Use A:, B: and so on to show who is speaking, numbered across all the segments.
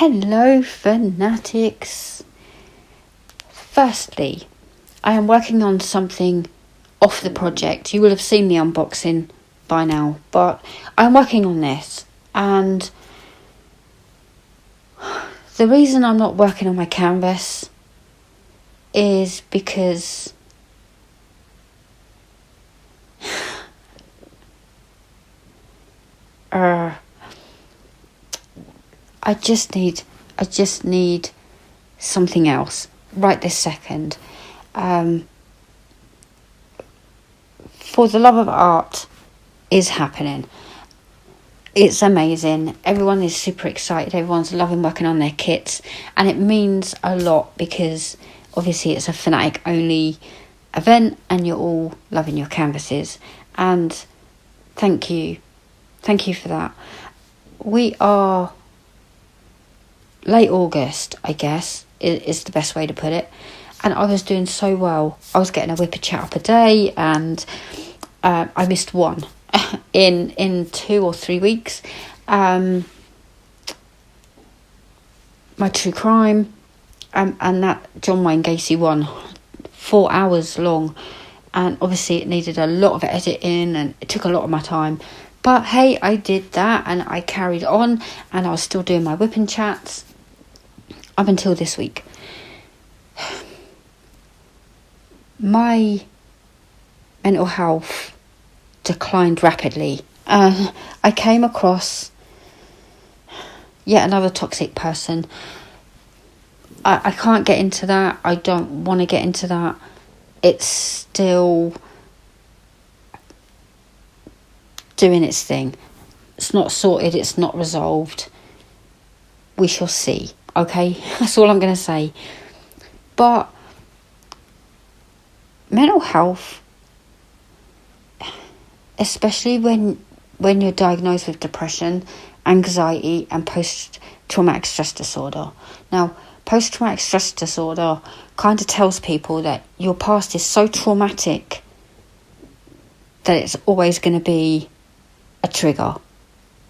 A: Hello, fanatics. Firstly, I am working on something off the project. You will have seen the unboxing by now, but I'm working on this, and the reason I'm not working on my canvas is because I just need something else right this second. For the love of art is happening. It's amazing. Everyone is super excited. Everyone's loving working on their kits, and it means a lot because obviously it's a fanatic only event and you're all loving your canvases, and thank you for that. We are late August, I guess, is the best way to put it. And I was doing so well. I was getting a whipper chat up a day, and I missed one in 2 or 3 weeks. My true crime, and that John Wayne Gacy one, 4 hours long. And obviously it needed a lot of editing and it took a lot of my time. But hey, I did that and I carried on, and I was still doing my whipping chats up until this week. My mental health declined rapidly. I came across yet another toxic person. I can't get into that. I don't want to get into that. It's still doing its thing. It's not sorted. It's not resolved. We shall see. Okay? That's all I'm going to say. But mental health, especially when you're diagnosed with depression, anxiety and post-traumatic stress disorder. Now, post-traumatic stress disorder kind of tells people that your past is so traumatic that it's always going to be a trigger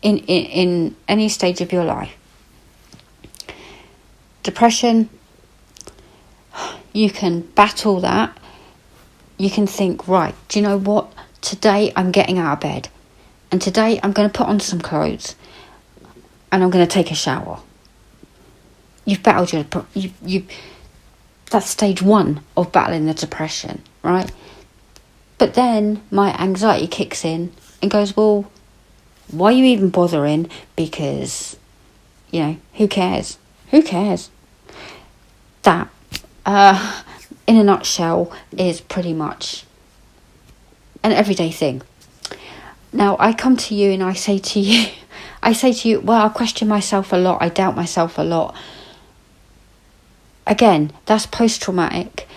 A: in any stage of your life. Depression, you can battle that. You can think, right, do you know what? Today I'm getting out of bed, and today I'm going to put on some clothes and I'm going to take a shower. You've battled that's stage 1 of battling the depression, right? But then my anxiety kicks in and goes, well, why are you even bothering? Because, who cares? That, in a nutshell, is pretty much an everyday thing. Now, I come to you and I say to you, well, I question myself a lot. I doubt myself a lot. Again, that's post-traumatic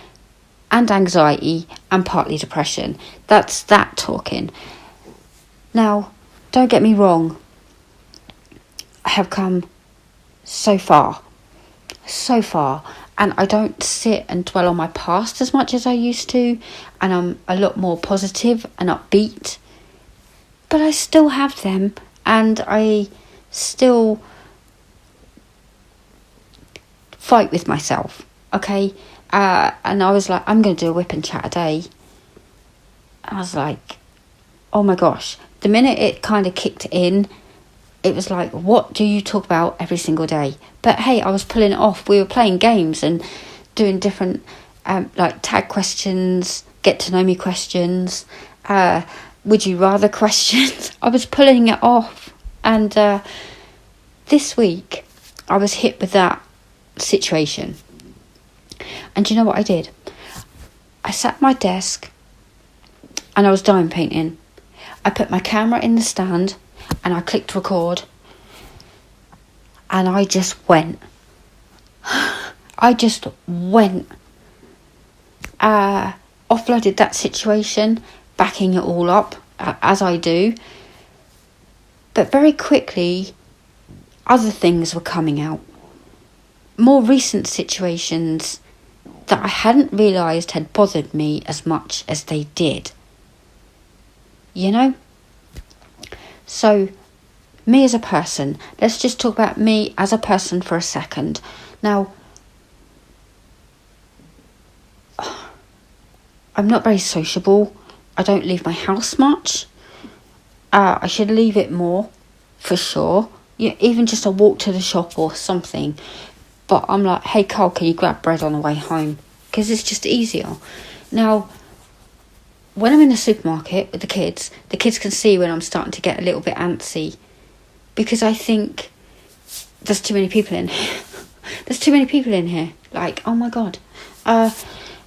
A: and anxiety and partly depression. That's that talking. Now, don't get me wrong. I have come so far. And I don't sit and dwell on my past as much as I used to. And I'm a lot more positive and upbeat. But I still have them. And I still fight with myself. Okay? And I was like, I'm going to do a whip and chat a day. I was like, oh my gosh. The minute it kind of kicked in, it was like, what do you talk about every single day? But hey, I was pulling it off. We were playing games and doing different, like tag questions, get to know me questions, would you rather questions. I was pulling it off. And this week, I was hit with that situation. And you know what I did? I sat at my desk and I was diamond painting. I put my camera in the stand and I clicked record, and I just went. Offloaded that situation, backing it all up, as I do. But very quickly, other things were coming out. More recent situations that I hadn't realised had bothered me as much as they did. So, me as a person. Let's just talk about me as a person for a second. Now, I'm not very sociable. I don't leave my house much. I should leave it more, for sure. Yeah, even just a walk to the shop or something. But I'm like, hey Carl, can you grab bread on the way home? Because it's just easier. Now, when I'm in the supermarket with the kids can see when I'm starting to get a little bit antsy. Because I think there's too many people in here. There's too many people in here. Like, oh my God. I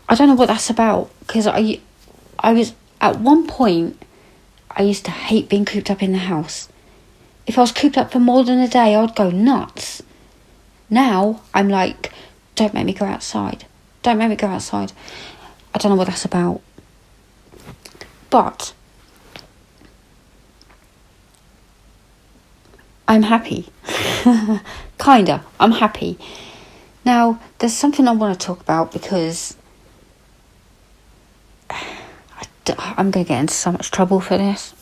A: don't know what that's about. Because I was, at one point, I used to hate being cooped up in the house. If I was cooped up for more than a day, I'd go nuts. Now, I'm like, don't make me go outside. Don't make me go outside. I don't know what that's about. But I'm happy. Kinda. I'm happy. Now, there's something I want to talk about because I'm going to get into so much trouble for this.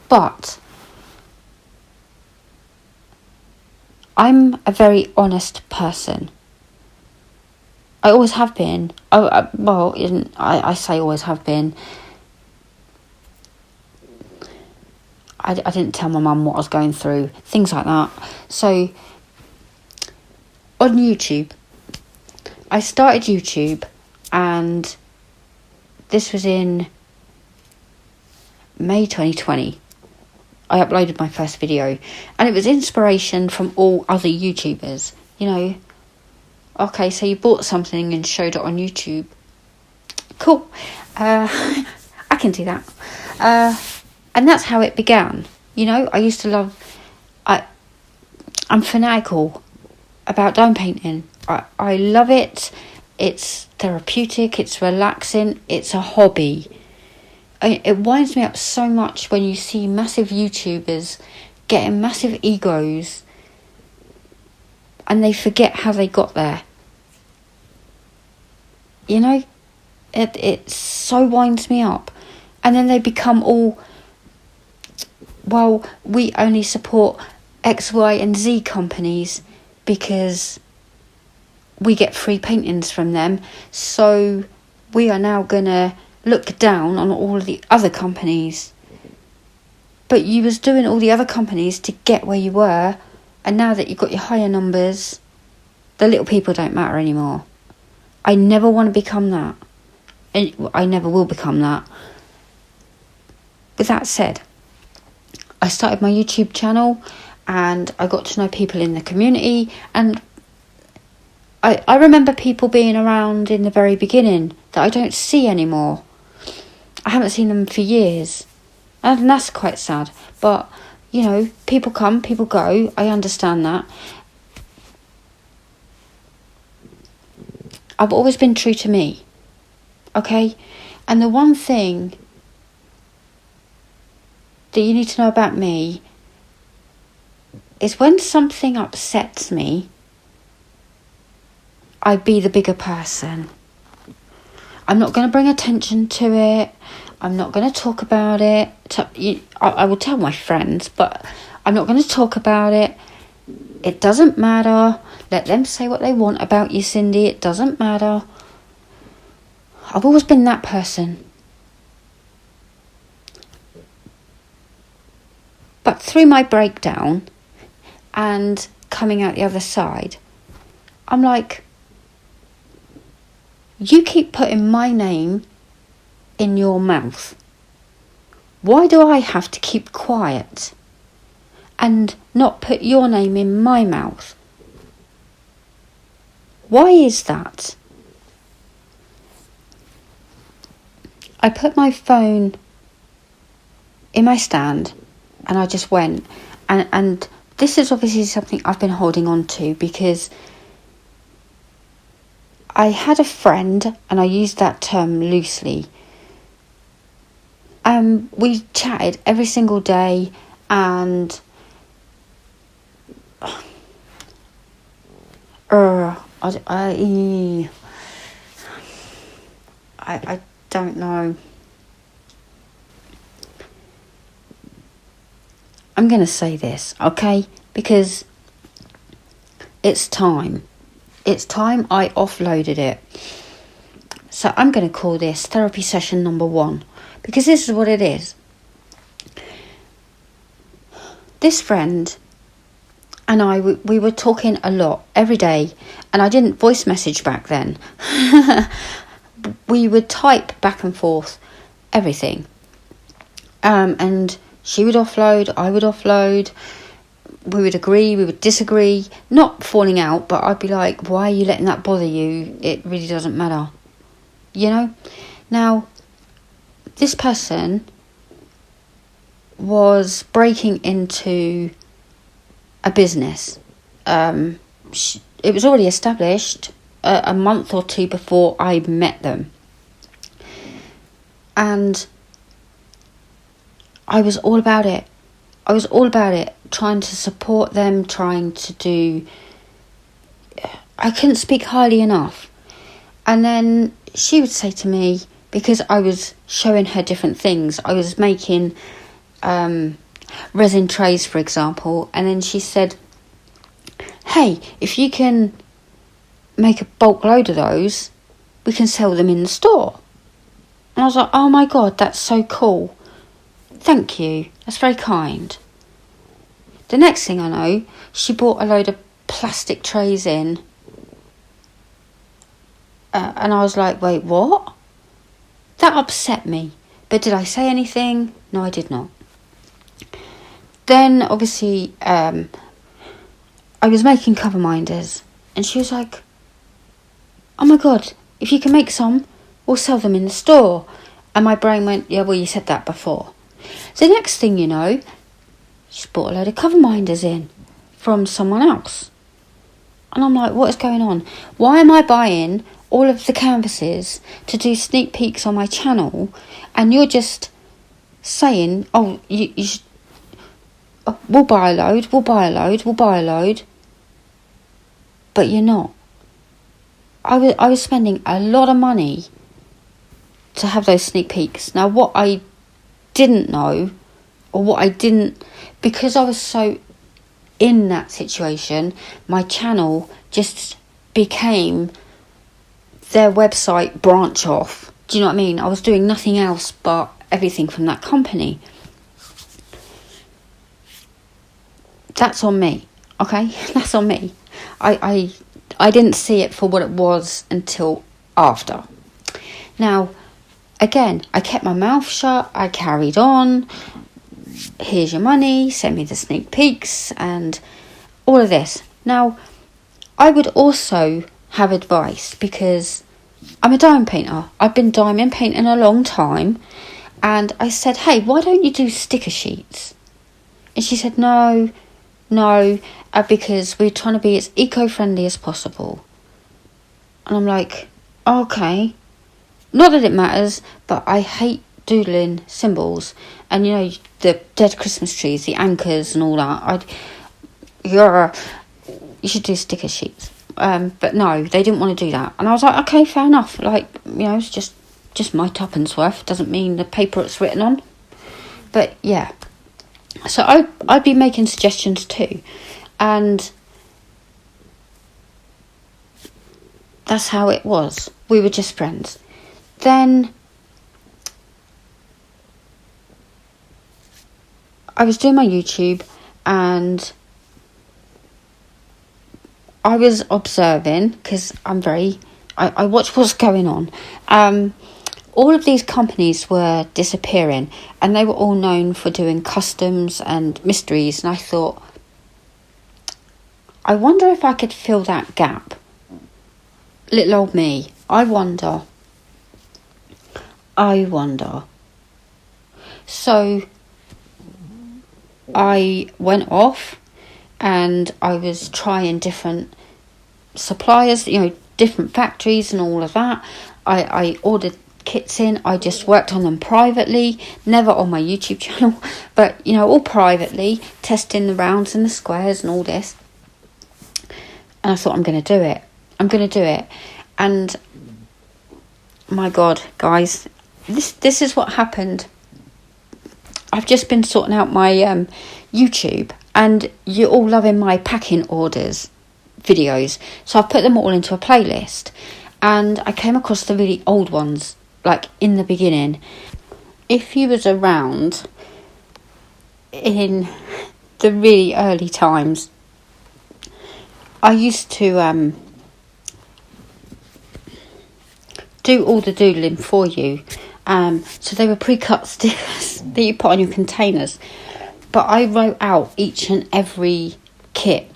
A: But I'm a very honest person. I always have been. I say always have been. I didn't tell my mum what I was going through. Things like that. So, on YouTube, I started YouTube, and this was in May 2020. I uploaded my first video, and it was inspiration from all other YouTubers. You know, okay, so you bought something and showed it on YouTube. Cool. I can do that. And that's how it began. You know, I used to love... I'm fanatical about dome painting. I love it. It's therapeutic. It's relaxing. It's a hobby. It winds me up so much when you see massive YouTubers getting massive egos and they forget how they got there. You know, it so winds me up. And then they become all, well, we only support X, Y and Z companies because we get free paintings from them. So we are now going to look down on all of the other companies. But you was doing all the other companies to get where you were, and now that you've got your higher numbers, the little people don't matter anymore. I never want to become that. And I never will become that. With that said, I started my YouTube channel and I got to know people in the community, and I remember people being around in the very beginning that I don't see anymore. I haven't seen them for years. And that's quite sad. But, you know, people come, people go. I understand that. I've always been true to me. Okay? And the one thing that you need to know about me is when something upsets me, I be the bigger person. I'm not going to bring attention to it. I'm not going to talk about it. I will tell my friends, but I'm not going to talk about it. It doesn't matter. Let them say what they want about you, Cindy. It doesn't matter. I've always been that person. But through my breakdown and coming out the other side, I'm like, you keep putting my name in your mouth. Why do I have to keep quiet and not put your name in my mouth? Why is that? I put my phone in my stand and I just went. And this is obviously something I've been holding on to because I had a friend, and I use that term loosely. We chatted every single day, and I don't know. I'm going to say this, okay? Because it's time. It's time I offloaded it. So I'm going to call this therapy session number 1. Because this is what it is. This friend and I, we were talking a lot every day. And I didn't voice message back then. We would type back and forth everything. And she would offload, I would offload. We would agree, we would disagree. Not falling out, but I'd be like, why are you letting that bother you? It really doesn't matter. You know? Now, this person was breaking into a business. It was already established a month or 2 before I met them. And I was all about it. Trying to support them, trying to do... I couldn't speak highly enough. And then she would say to me, because I was showing her different things, I was making resin trays, for example, and then she said, hey, if you can make a bulk load of those, we can sell them in the store. And I was like, oh my God, that's so cool. Thank you. That's very kind. The next thing I know, she bought a load of plastic trays in. And I was like, wait, what? That upset me. But did I say anything? No, I did not. Then, obviously, I was making cover minders. And she was like, oh my God, if you can make some, we'll sell them in the store. And my brain went, yeah, well, you said that before. So the next thing you know, she bought a load of cover minders in from someone else. And I'm like, what is going on? Why am I buying all of the canvases to do sneak peeks on my channel, and you're just saying, oh, you should, we'll buy a load, but you're not. I was spending a lot of money to have those sneak peeks. Now, what I didn't know, because I was so in that situation, my channel just became their website branch off. Do you know what I mean? I was doing nothing else but everything from that company. That's on me, okay? That's on me. I didn't see it for what it was until after. Now, again, I kept my mouth shut. I carried on. Here's your money. Send me the sneak peeks and all of this. Now, I would also have advice because I'm a diamond painter. I've been diamond painting a long time. And I said, hey, why don't you do sticker sheets? And she said, no, because we're trying to be as eco-friendly as possible. And I'm like, okay. Not that it matters, but I hate doodling symbols. And, you know, the dead Christmas trees, the anchors and all that. You should do sticker sheets. But no, they didn't want to do that. And I was like, okay, fair enough. Like, you know, it's just my tuppence worth. Doesn't mean the paper it's written on. But, yeah. So I'd be making suggestions too. And that's how it was. We were just friends. Then I was doing my YouTube and I was observing, because I watch what's going on. All of these companies were disappearing and they were all known for doing customs and mysteries. And I thought, I wonder if I could fill that gap. Little old me. I wonder. So I went off and I was trying different suppliers, you know, different factories and all of that. I ordered kits in. I just worked on them privately, never on my YouTube channel, but, you know, all privately, testing the rounds and the squares and all this. And I thought, I'm going to do it. And my God, guys, this is what happened. I've just been sorting out my YouTube, and you're all loving my packing orders videos, so I've put them all into a playlist, and I came across the really old ones, like in the beginning. If you was around in the really early times, I used to do all the doodling for you. So they were pre-cut stickers that you put on your containers, but I wrote out each and every kit.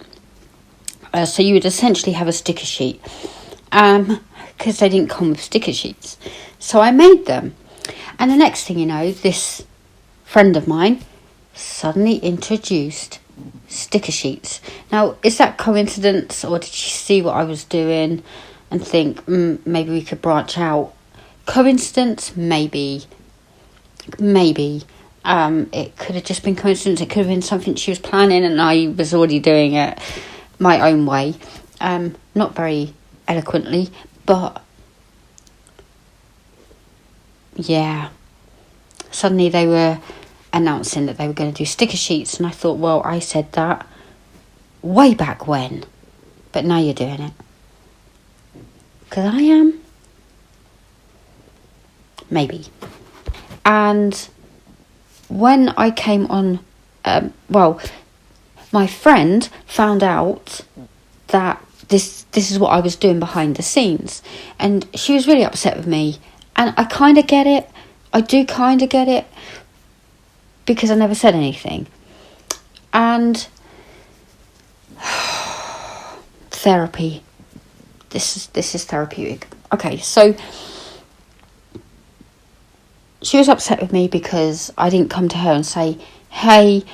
A: So you would essentially have a sticker sheet, because they didn't come with sticker sheets. So I made them, and the next thing you know, this friend of mine suddenly introduced sticker sheets. Now, is that coincidence, or did she see what I was doing and think, maybe we could branch out? Coincidence? Maybe. It could have just been coincidence. It could have been something she was planning and I was already doing it my own way. Not very eloquently, but yeah. Suddenly they were announcing that they were going to do sticker sheets, and I thought, well, I said that way back when, but now you're doing it. Because I am. Maybe. And when I came on, my friend found out that this is what I was doing behind the scenes, and she was really upset with me, and I kind of get it. I do kind of get it, because I never said anything. And therapy. This is therapeutic. Okay, so she was upset with me because I didn't come to her and say, hey,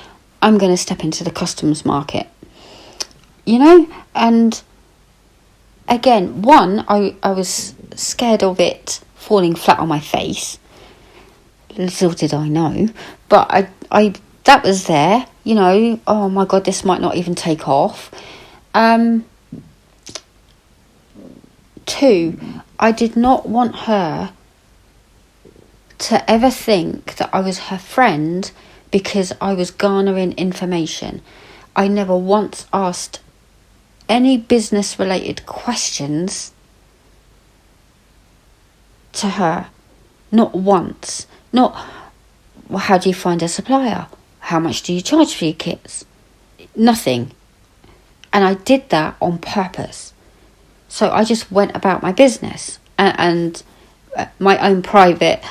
A: I'm going to step into the customs market. And again, one, I was scared of it falling flat on my face. Little did I know. But I that was there, oh my God, this might not even take off. Two, I did not want her to ever think that I was her friend because I was garnering information. I never once asked any business related questions to her. Not once. Not, well, how do you find a supplier? How much do you charge for your kits? Nothing. And I did that on purpose. So I just went about my business and my own private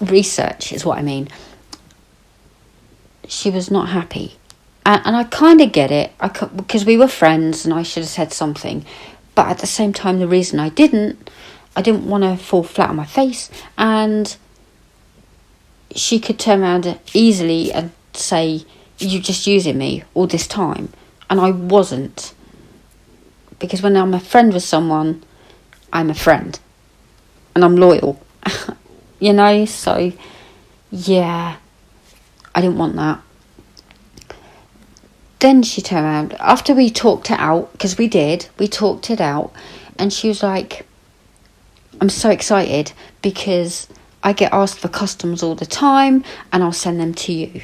A: research is what I mean. She was not happy, and I kind of get it, because we were friends and I should have said something, but at the same time, the reason I didn't want to fall flat on my face, and she could turn around easily and say, you're just using me all this time, and I wasn't, because when I'm a friend with someone, I'm a friend and I'm loyal. So, yeah, I didn't want that. Then she turned around, after we talked it out, because we talked it out, and she was like, I'm so excited because I get asked for customs all the time and I'll send them to you.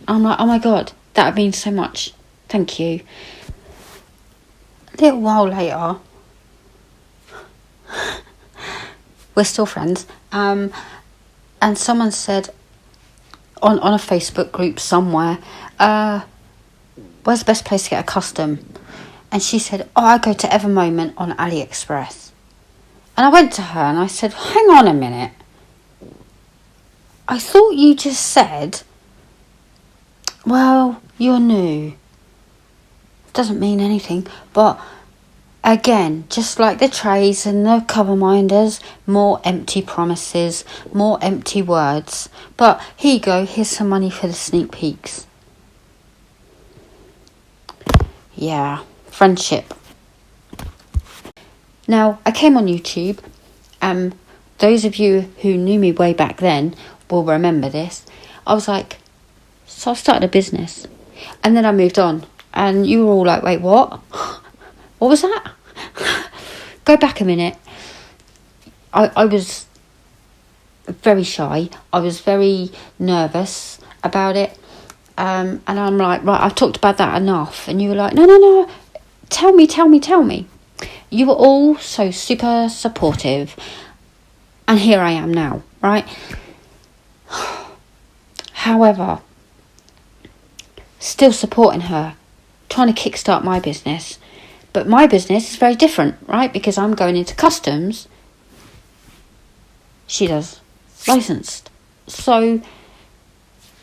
A: I'm like, oh my God, that would mean so much. Thank you. A little while later, we're still friends, and someone said on a Facebook group somewhere, where's the best place to get a custom? And she said, I go to Evermoment on AliExpress. And I went to her and I said, hang on a minute, I thought you just said, well, you're new. Doesn't mean anything, but again, just like the trays and the cover minders, more empty promises, more empty words. But here you go, here's some money for the sneak peeks. Yeah, friendship. Now, I came on YouTube. Those of you who knew me way back then will remember this. I was like, so I started a business. And then I moved on. And you were all like, wait, what? What was that? Go back a minute. I was very shy. I was very nervous. about it. And I'm like, right, I've talked about that enough. And you were like, no, tell me. You were all so super supportive. And here I am now, right? However, still supporting her, trying to kickstart my business. But my business is very different, right? Because I'm going into customs. She does licensed. So,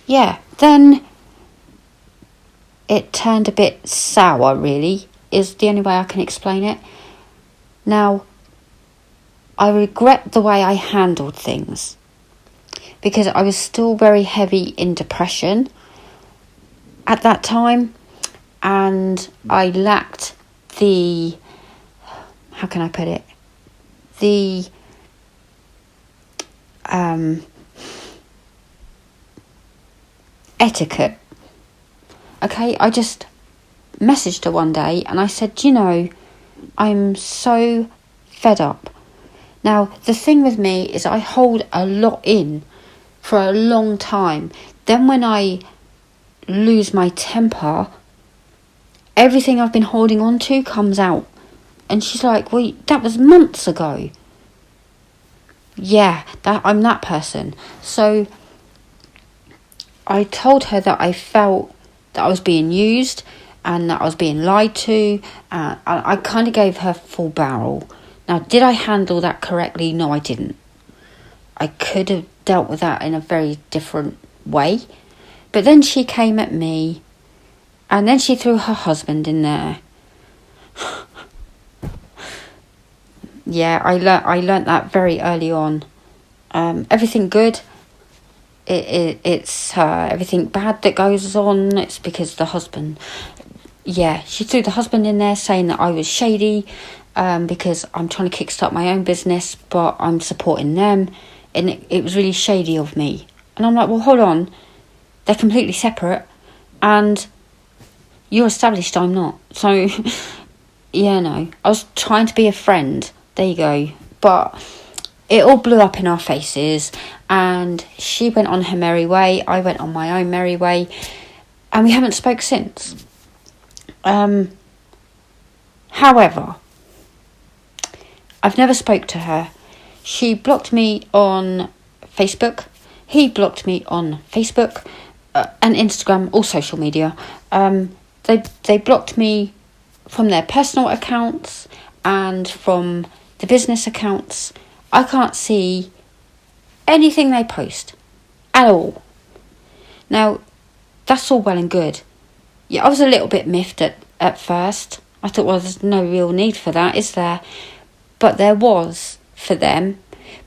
A: yeah, then it turned a bit sour, really, is the only way I can explain it. Now, I regret the way I handled things because I was still very heavy in depression at that time, and I lacked the, how can I put it, the etiquette. Okay, I just messaged her one day and I said, I'm so fed up. Now, the thing with me is I hold a lot in for a long time. Then when I lose my temper, everything I've been holding on to comes out. And she's like, well, that was months ago. Yeah, I'm that person. So I told her that I felt that I was being used and that I was being lied to. I kind of gave her full barrel. Now, did I handle that correctly? No, I didn't. I could have dealt with that in a very different way. But then she came at me, and then she threw her husband in there. Yeah, I learnt that very early on. Everything good, it's everything bad that goes on, it's because the husband. Yeah, she threw the husband in there, saying that I was shady, because I'm trying to kickstart my own business, but I'm supporting them, and it was really shady of me. And I'm like, well, hold on, they're completely separate, and you're established, I'm not. So, yeah, no, I was trying to be a friend. There you go. But it all blew up in our faces, and she went on her merry way, I went on my own merry way, and we haven't spoke since. However, I've never spoke to her. She blocked me on Facebook. He blocked me on Facebook and Instagram, all social media. They blocked me from their personal accounts and from the business accounts. I can't see anything they post at all. Now, that's all well and good. Yeah, I was a little bit miffed at first. I thought, well, there's no real need for that, is there? But there was for them,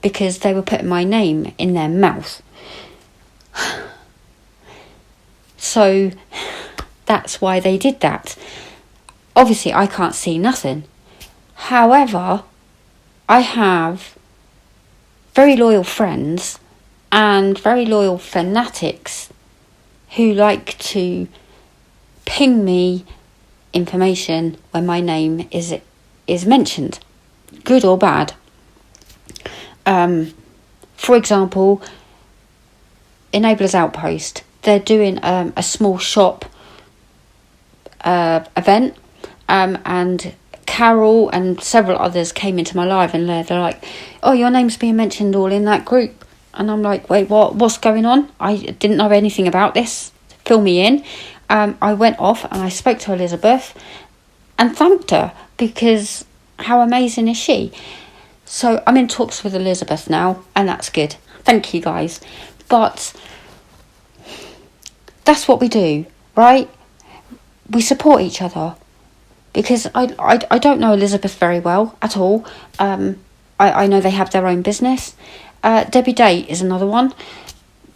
A: because they were putting my name in their mouth. So that's why they did that. Obviously, I can't see nothing. However, I have very loyal friends and very loyal fanatics who like to ping me information when my name is mentioned, good or bad. For example, Enablers Outpost, they're doing a small shop event, and Carol and several others came into my live, and they're like, oh, your name's being mentioned all in that group. And I'm like, wait, what's going on? I didn't know anything about this. Fill me in. I went off and I spoke to Elizabeth and thanked her, because how amazing is she? So I'm in talks with Elizabeth now, and that's good. Thank you, guys. But that's what we do, right? We support each other. Because I don't know Elizabeth very well at all. I know they have their own business. Debbie Day is another one.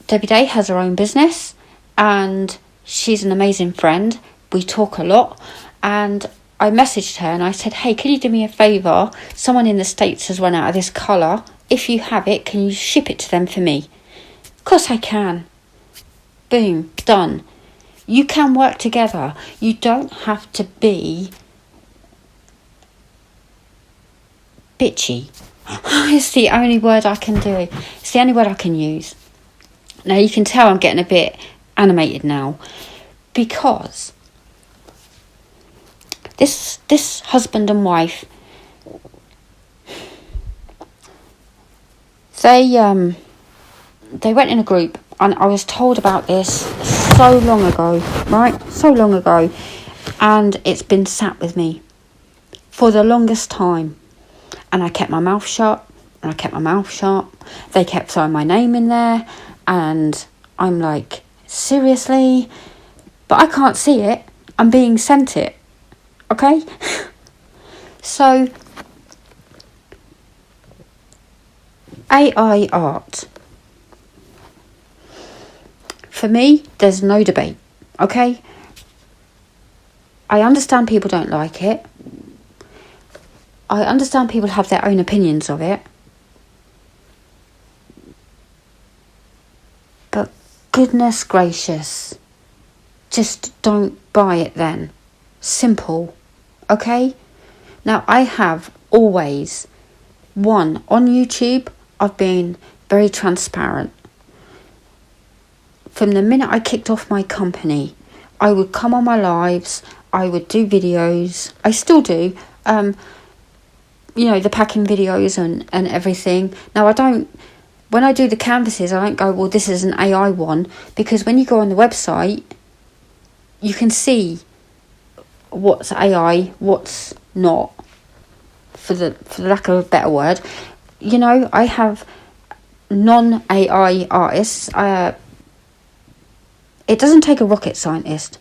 A: Debbie Day has her own business, and she's an amazing friend. We talk a lot, and I messaged her and I said, hey, can you do me a favour? Someone in the States has run out of this colour. If you have it, can you ship it to them for me? Of course I can. Boom, done. You can work together. You don't have to be bitchy. It's the only word I can do. It's the only word I can use. Now, you can tell I'm getting a bit animated now, because this husband and wife, they went in a group, and I was told about this so long ago, right? So long ago, and it's been sat with me for the longest time, and I kept my mouth shut, and I kept my mouth shut. They kept throwing my name in there, and I'm like, seriously? But I can't see it. I'm being sent it. Okay? So, AI art. For me, there's no debate. Okay? I understand people don't like it. I understand people have their own opinions of it. But goodness gracious, just don't buy it then. Simple. Okay? Now, I have always, on YouTube, I've been very transparent. From the minute I kicked off my company, I would come on my lives, I would do videos, I still do, the packing videos and everything. Now, when I do the canvases, I don't go, well, this is an AI one, because when you go on the website, you can see what's AI, what's not, for the lack of a better word. I have non-AI artists. It doesn't take a rocket scientist.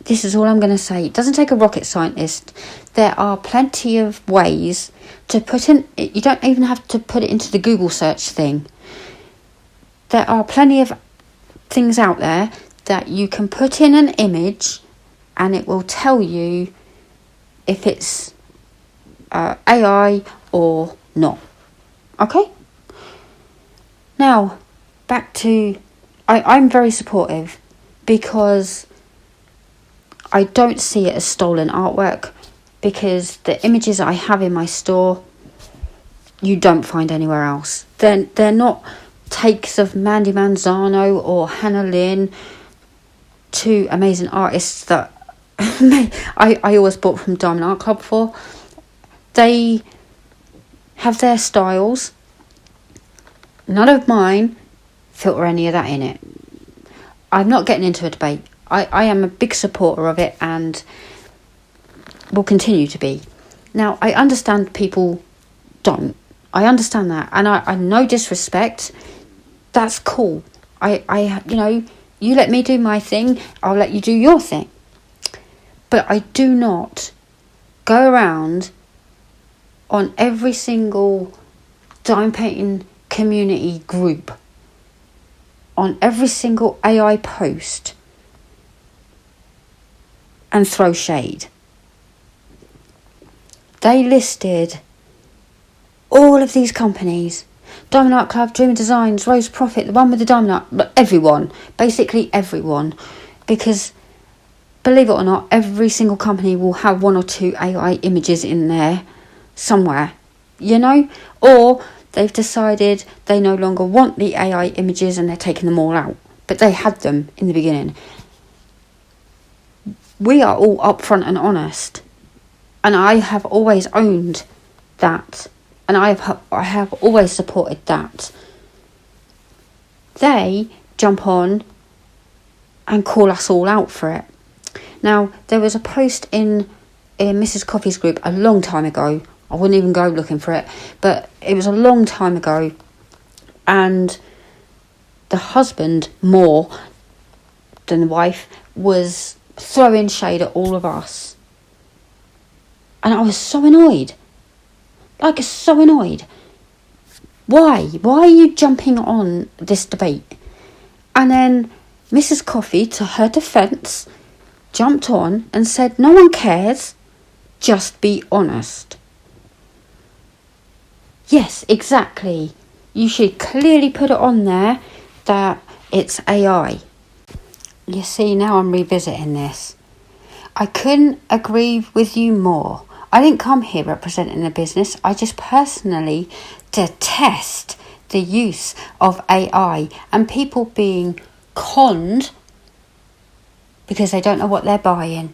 A: This is all I'm going to say. It doesn't take a rocket scientist. There are plenty of ways to put in. You don't even have to put it into the Google search thing. There are plenty of things out there that you can put in an image, and it will tell you if it's AI or not. Okay? Now, back to... I'm very supportive, because I don't see it as stolen artwork, because the images I have in my store, you don't find anywhere else. They're not takes of Mandy Manzano or Hannah Lynn, two amazing artists that I always bought from Diamond Art Club for. They have their styles. None of mine filter any of that in it. I'm not getting into a debate. I am a big supporter of it, and will continue to be. Now, I understand people don't. I understand that, and I no disrespect. That's cool. You let me do my thing, I'll let you do your thing. But I do not go around on every single dime painting community group, on every single AI post, and throw shade. They listed all of these companies: Diamond Art Club, Dreamer Designs, Rose Profit, the one with the diamond art, but everyone, basically everyone, because believe it or not, every single company will have one or two AI images in there somewhere, or they've decided they no longer want the AI images and they're taking them all out, but they had them in the beginning. We are all upfront and honest, and I have always owned that, and I have always supported that. They jump on and call us all out for it. Now, there was a post in Mrs. Coffee's group a long time ago. I wouldn't even go looking for it, but it was a long time ago, and the husband, more than the wife, was throwing shade at all of us. And I was so annoyed. So annoyed. Why? Why are you jumping on this debate? And then Mrs. Coffee, to her defence, jumped on and said, no one cares, just be honest. Yes, exactly. You should clearly put it on there that it's AI. You see, now I'm revisiting this. I couldn't agree with you more. I didn't come here representing the business. I just personally detest the use of AI and people being conned because they don't know what they're buying.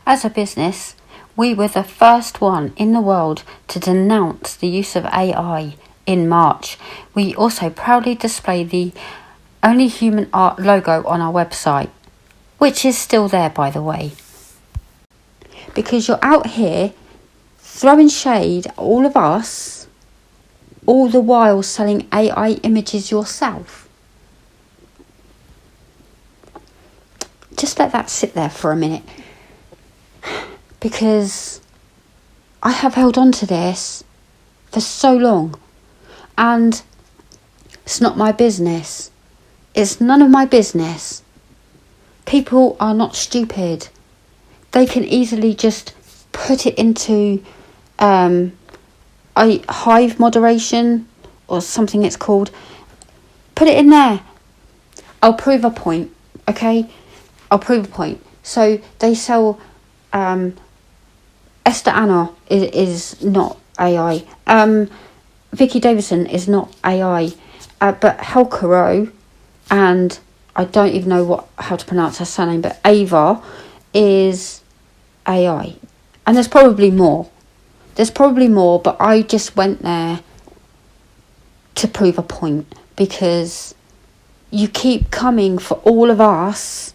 A: As a business, we were the first one in the world to denounce the use of AI in March. We also proudly display the Only Human Art logo on our website, which is still there, by the way. Because you're out here throwing shade at all of us, all the while selling AI images yourself. Just let that sit there for a minute. Because I have held on to this for so long. And it's not my business. It's none of my business. People are not stupid. They can easily just put it into a hive moderation or something it's called. Put it in there. I'll prove a point, okay? I'll prove a point. So they sell Esther Anna is not AI. Vicky Davison is not AI. But Helcaro and I don't even know how to pronounce her surname, but Ava is AI. And there's probably more. But I just went there to prove a point because you keep coming for all of us.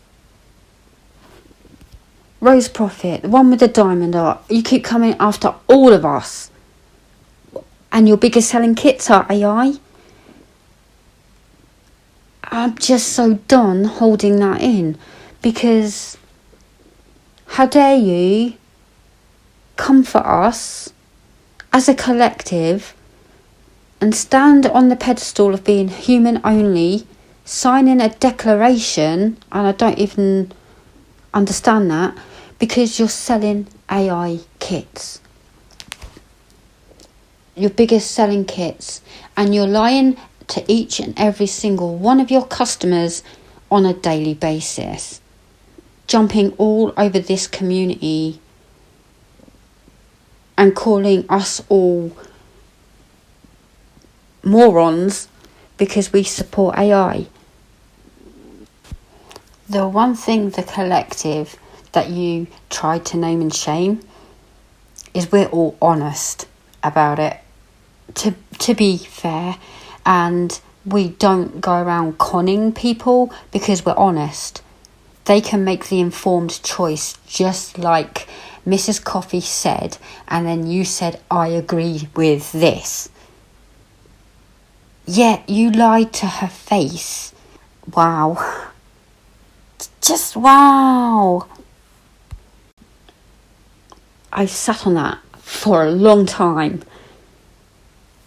A: Rose Prophet, the one with the diamond art, you keep coming after all of us. And your biggest selling kits are AI. I'm just so done holding that in because how dare you come for us as a collective and stand on the pedestal of being human only, sign in a declaration, and I don't even understand that, because you're selling AI kits. Your biggest selling kits, and you're lying to each and every single one of your customers on a daily basis, jumping all over this community and calling us all morons because we support AI. The one thing, the collective, that you tried to name and shame is we're all honest about it, to be fair, and we don't go around conning people because we're honest. They can make the informed choice, just like Mrs. Coffee said, and then you said, I agree with this. Yet you lied to her face. Wow. Just wow. I sat on that for a long time.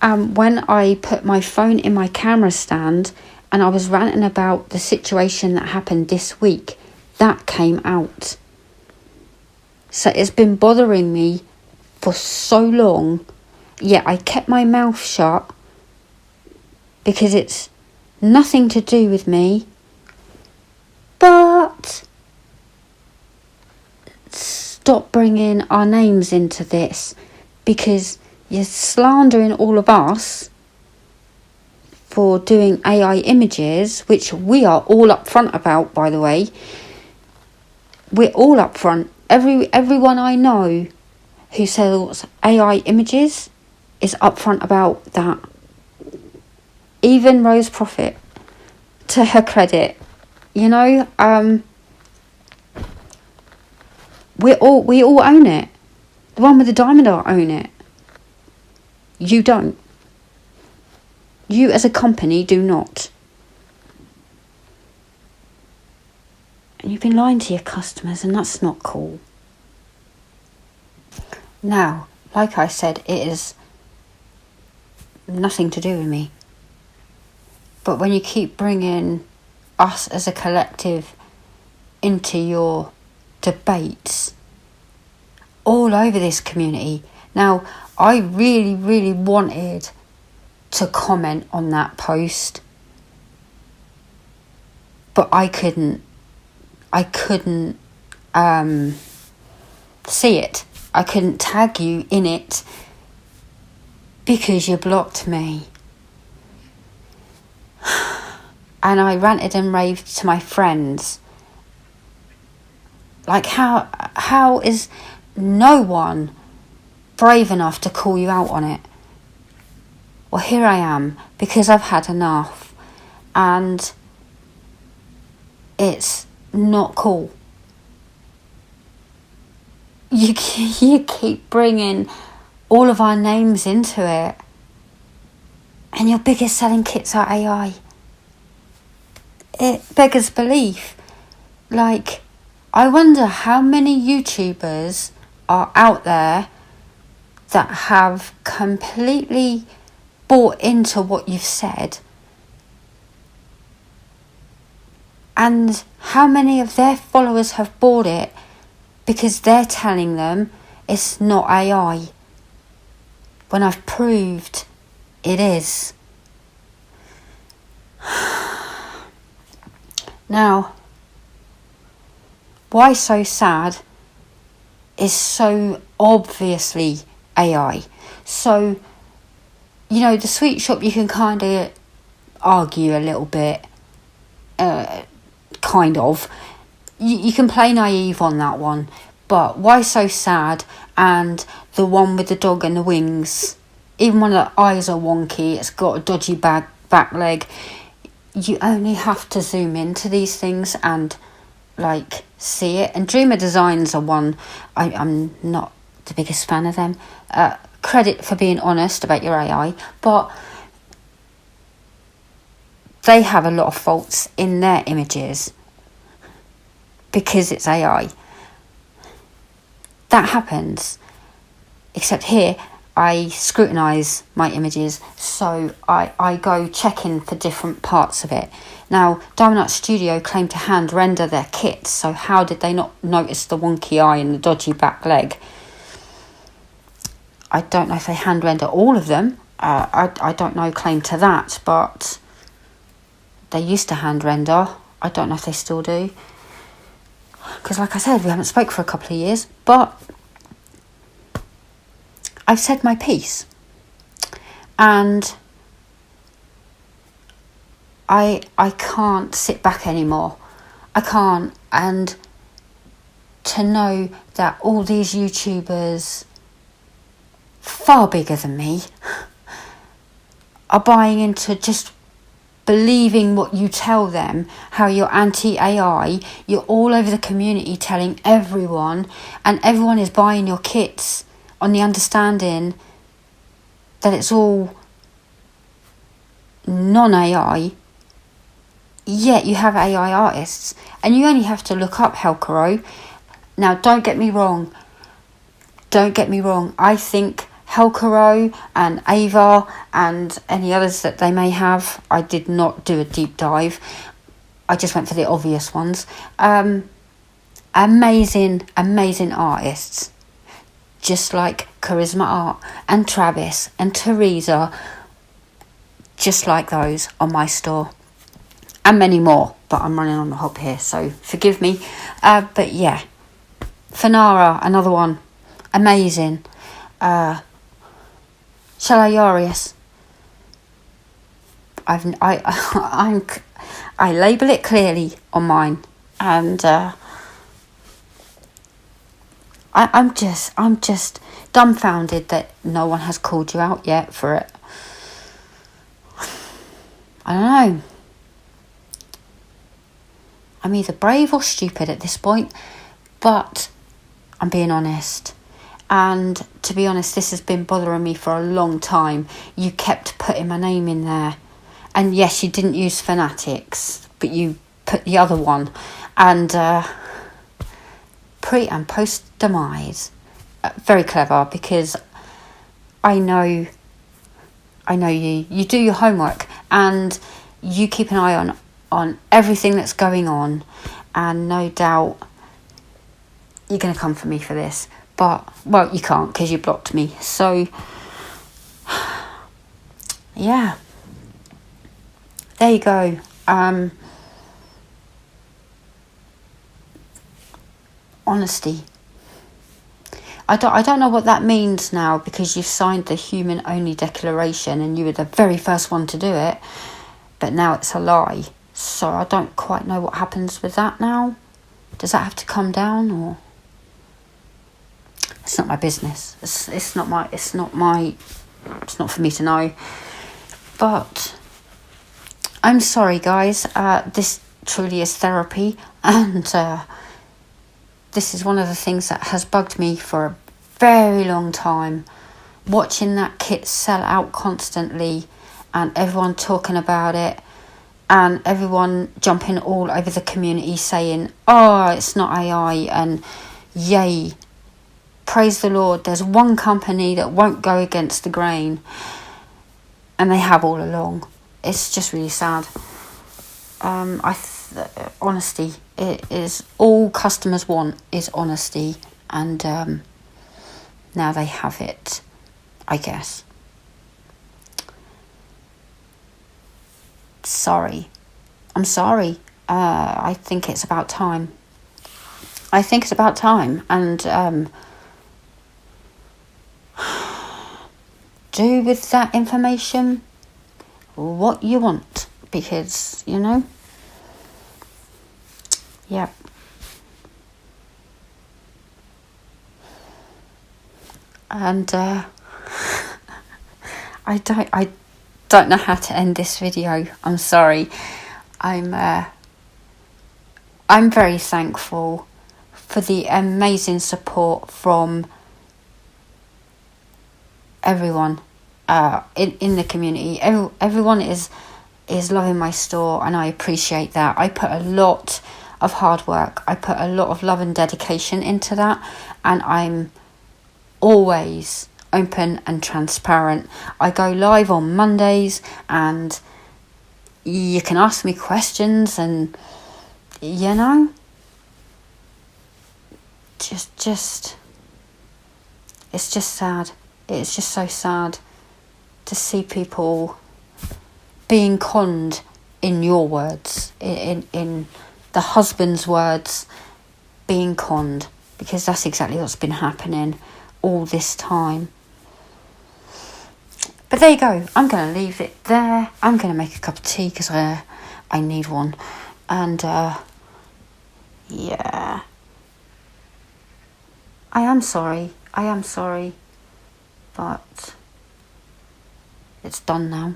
A: When I put my phone in my camera stand and I was ranting about the situation that happened this week, that came out. So it's been bothering me for so long, yet I kept my mouth shut because it's nothing to do with me. But stop bringing our names into this, because you're slandering all of us for doing AI images, which we are all upfront about, by the way. We're all upfront. Everyone I know who sells AI images is upfront about that. Even Rose Prophet, to her credit, you know, we all own it. The one with the diamond art own it. You don't. You as a company do not. And you've been lying to your customers, and that's not cool. Now, like I said, it is nothing to do with me. But when you keep bringing us as a collective into your debates all over this community. Now, I really, really wanted to comment on that post, but I couldn't see it. I couldn't tag you in it and I ranted and raved to my friends. Like, how is no one brave enough to call you out on it? Well, here I am, because I've had enough, and it's not cool. You keep bringing all of our names into it, and your biggest selling kits are AI. It beggars belief. Like, I wonder how many YouTubers are out there that have completely bought into what you've said, and how many of their followers have bought it because they're telling them it's not AI, when I've proved it is. Now, why so sad is so obviously AI. So, you know, the sweet shop, you can kind of argue a little bit, kind of. You can play naive on that one, but why so sad? And the one with the dog and the wings, even when the eyes are wonky, it's got a dodgy back leg. You only have to zoom into these things and like see it. And Dreamer Designs are one I'm not the biggest fan of them. Credit for being honest about your AI, but they have a lot of faults in their images because it's AI. That happens. Except here, I scrutinise my images, so I go checking for different parts of it. Now, Diamond Art Studio claim to hand render their kits, so how did they not notice the wonky eye and the dodgy back leg? I don't know if they hand render all of them. I don't know claim to that, but they used to hand render. I don't know if they still do. Because like I said, we haven't spoke for a couple of years, but I've said my piece. And I can't sit back anymore. I can't. And to know that all these YouTubers, far bigger than me, are buying into just believing what you tell them, how you're anti-AI, you're all over the community telling everyone, and everyone is buying your kits on the understanding that it's all non-AI, yet you have AI artists, and you only have to look up Helcaro. Now, don't get me wrong, I think Helcaro and Ava and any others that they may have, I did not do a deep dive, I just went for the obvious ones. Amazing artists, just like Charisma Art and Travis and Teresa, just like those on my store, and many more, but I'm running on the hop here, so forgive me. But yeah, Fanara, another one, amazing. Shalayarius, I label it clearly on mine, and I'm just dumbfounded that no one has called you out yet for it. I don't know. I'm either brave or stupid at this point, but I'm being honest. And to be honest, this has been bothering me for a long time. You kept putting my name in there. And yes, you didn't use Fanatics, but you put the other one. And pre and post demise. Very clever, because I know you do your homework, and you keep an eye on everything that's going on, and no doubt you're going to come for me for this. But, well, you can't because you blocked me. So, yeah. There you go. Honesty. I don't know what that means now, because you've signed the human only declaration and you were the very first one to do it. But now it's a lie. So I don't quite know what happens with that now. Does that have to come down, or it's not my business? It's not for me to know. But I'm sorry, guys. This truly is therapy, and this is one of the things that has bugged me for a very long time. Watching that kit sell out constantly, and everyone talking about it, and everyone jumping all over the community saying, "Oh, it's not AI," and yay, praise the Lord. There's one company that won't go against the grain, and they have all along. It's just really sad. Honesty, it is all customers want, is honesty, and now they have it, I guess. I'm sorry. I think it's about time. And do with that information what you want, because, yeah. And I don't know how to end this video. I'm sorry. I'm very thankful for the amazing support from everyone in the community. Everyone is loving my store, and I appreciate that. I put a lot of hard work. I put a lot of love and dedication into that, and I'm always open and transparent. I go live on Mondays, and you can ask me questions, and just it's just sad. It's just so sad to see people being conned, in your words, in the husband's words, being conned, because that's exactly what's been happening all this time. But there you go. I'm going to leave it there. I'm going to make a cup of tea because I need one. And yeah, I am sorry, but it's done now.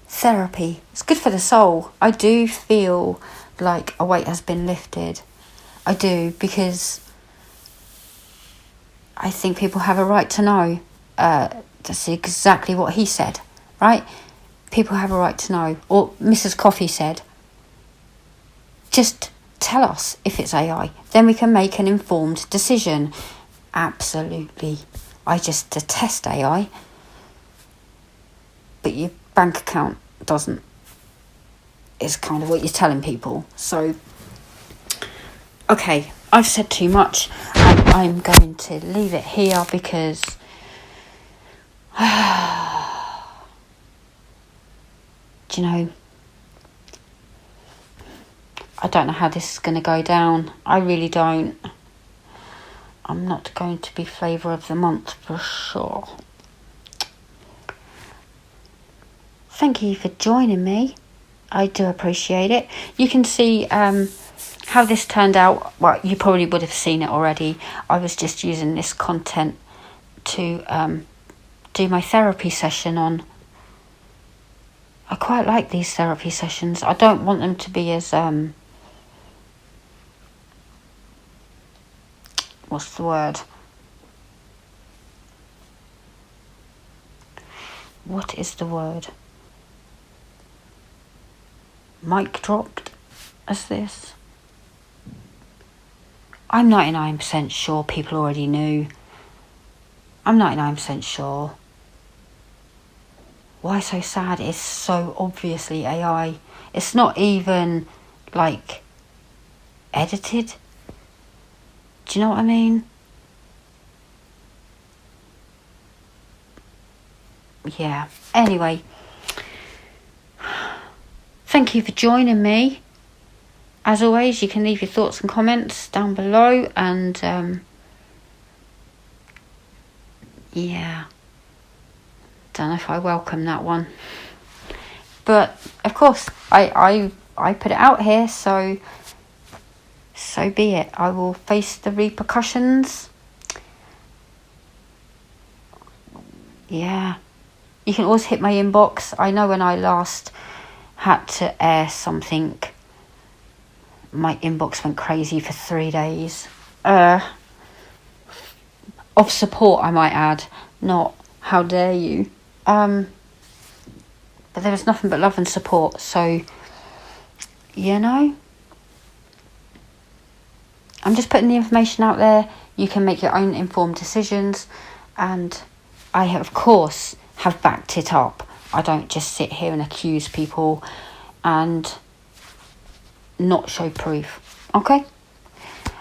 A: Therapy, it's good for the soul. I do feel like a weight has been lifted. I do, because I think people have a right to know. That's exactly what he said, right? People have a right to know. Or Mrs. Coffee said, just tell us if it's AI, then we can make an informed decision. Absolutely. I just detest AI. But your bank account doesn't. It's kind of what you're telling people. So, okay, I've said too much, and I'm going to leave it here because do you know, I don't know how this is going to go down. I really don't. I'm not going to be flavour of the month for sure. Thank you for joining me. I do appreciate it. You can see how this turned out. Well, you probably would have seen it already. I was just using this content to do my therapy session on. I quite like these therapy sessions. I don't want them to be as what's the word? What is the word? Mic dropped as this. I'm 99% sure people already knew. I'm 99% sure. Why so sad? It's so obviously AI. It's not even like edited. Do you know what I mean? Yeah. Anyway, thank you for joining me. As always, you can leave your thoughts and comments down below, and Yeah. Don't know if I welcome that one. But, of course, I put it out here, so be it. I will face the repercussions. Yeah. You can always hit my inbox. I know when I last had to air something, my inbox went crazy for 3 days. Of support, I might add, not how dare you. But there was nothing but love and support, so, you know, I'm just putting the information out there. You can make your own informed decisions, and I, of course, have backed it up. I don't just sit here and accuse people and not show proof. Okay,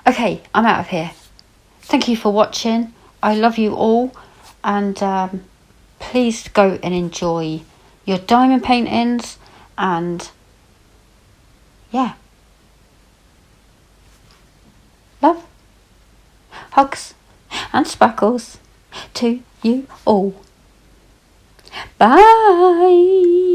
A: I'm out of here. Thank you for watching. I love you all, and please go and enjoy your diamond paintings, and yeah, love, hugs and sparkles to you all. Bye.